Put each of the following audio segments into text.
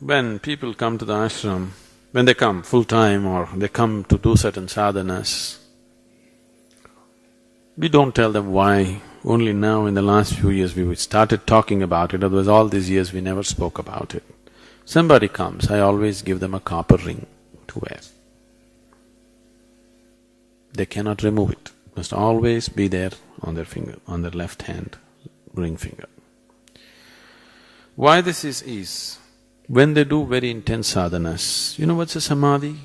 When people come to the ashram, when they come full-time or they come to do certain sadhanas, we don't tell them why. Only now in the last few years we started talking about it, otherwise all these years we never spoke about it. Somebody comes, I always give them a copper ring to wear. They cannot remove it, it must always be there on their finger, on their left hand, ring finger. Why this is, when they do very intense sadhanas, you know what's a samadhi?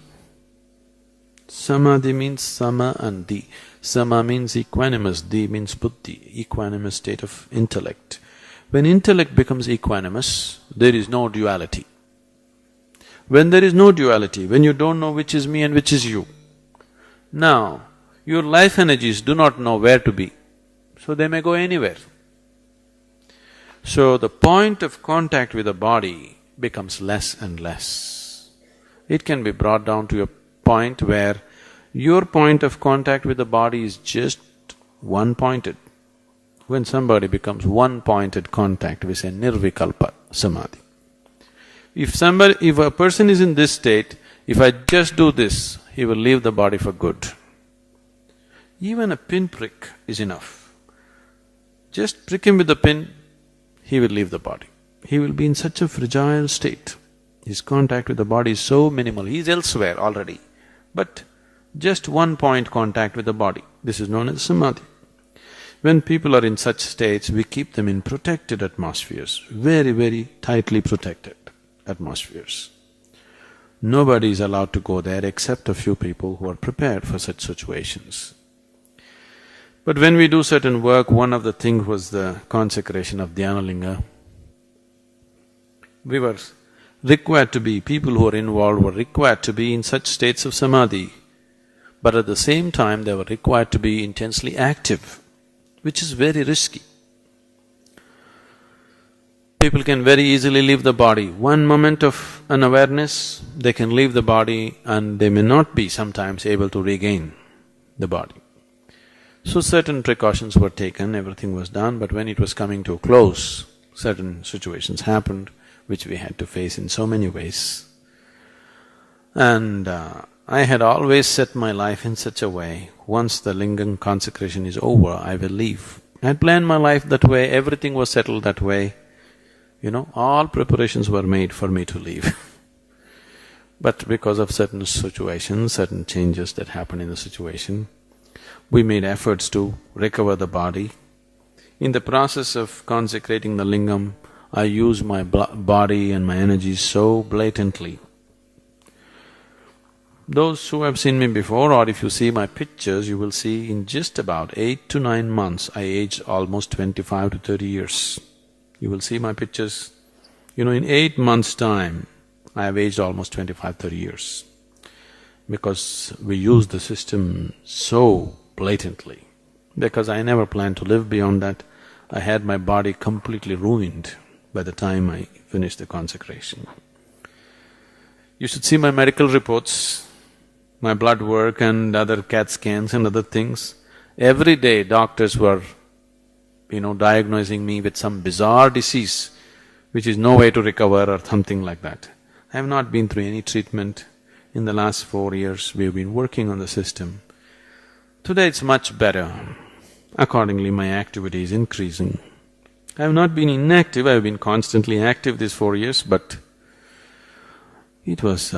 Samadhi means sama and di. Sama means equanimous, di means buddhi, equanimous state of intellect. When intellect becomes equanimous, there is no duality. When there is no duality, when you don't know which is me and which is you, now your life energies do not know where to be, so they may go anywhere. So the point of contact with the body becomes less and less. It can be brought down to a point where your point of contact with the body is just one-pointed. When somebody becomes one-pointed contact, we say nirvikalpa samadhi. If a person is in this state, if I just do this, he will leave the body for good. Even a pinprick is enough. Just prick him with the pin, he will leave the body. He will be in such a fragile state. His contact with the body is so minimal, he is elsewhere already. But just one-point contact with the body, this is known as samadhi. When people are in such states, we keep them in protected atmospheres, very, very tightly protected atmospheres. Nobody is allowed to go there except a few people who are prepared for such situations. But when we do certain work, one of the things was the consecration of Dhyanalinga. We were required to be, people who were involved were required to be in such states of samadhi, but at the same time they were required to be intensely active, which is very risky. People can very easily leave the body. One moment of unawareness, they can leave the body and they may not be sometimes able to regain the body. So certain precautions were taken, everything was done, but when it was coming to a close, certain situations happened which we had to face in so many ways. And I had always set my life in such a way, once the lingam consecration is over, I will leave. I had planned my life that way, everything was settled that way, all preparations were made for me to leave. But because of certain situations, certain changes that happened in the situation, we made efforts to recover the body. In the process of consecrating the lingam, I used my body and my energy so blatantly. Those who have seen me before, or if you see my pictures, you will see in just about 8 to 9 months, I aged almost 25 to 30 years. You will see my pictures. In 8 months' time, I have aged almost 25, 30 years. Because we used the system so blatantly. Because I never planned to live beyond that, I had my body completely ruined by the time I finished the consecration. You should see my medical reports, my blood work and other CAT scans and other things. Every day doctors were, diagnosing me with some bizarre disease which is no way to recover or something like that. I have not been through any treatment. In the last 4 years, we have been working on the system. Today it's much better. Accordingly, my activity is increasing. I have not been inactive, I have been constantly active these 4 years, but it was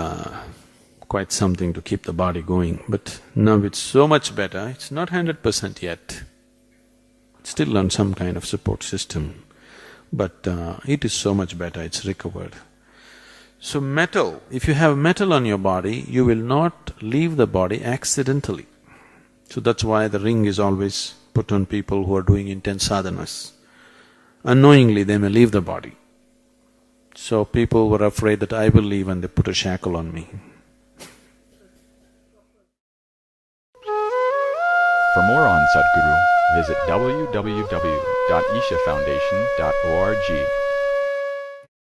quite something to keep the body going. But now it's so much better, it's not 100% yet. Still on some kind of support system, but it is so much better, it's recovered. So metal, if you have metal on your body, you will not leave the body accidentally. So that's why the ring is always put on people who are doing intense sadhanas. Unknowingly they may leave the body. So people were afraid that I will leave and they put a shackle on me. For more on Sadhguru, visit www.ishafoundation.org.